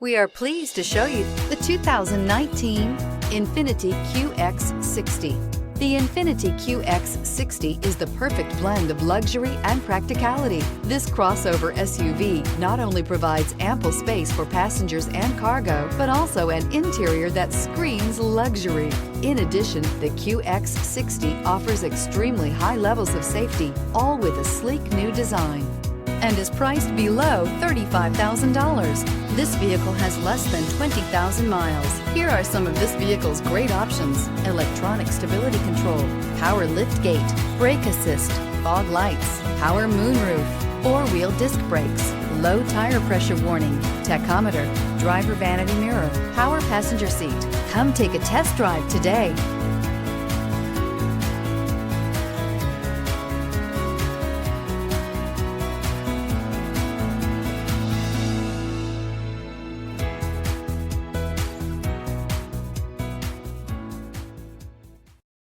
We are pleased to show you the 2019 INFINITI QX60. The INFINITI QX60 is the perfect blend of luxury and practicality. This crossover SUV not only provides ample space for passengers and cargo, but also an interior that screams luxury. In addition, the QX60 offers extremely high levels of safety, all with a sleek new design, and is priced below $35,000. This vehicle has less than 20,000 miles. Here are some of this vehicle's great options: electronic stability control, power liftgate, brake assist, fog lights, power moonroof, four-wheel disc brakes, low tire pressure warning, tachometer, driver vanity mirror, power passenger seat. Come take a test drive today.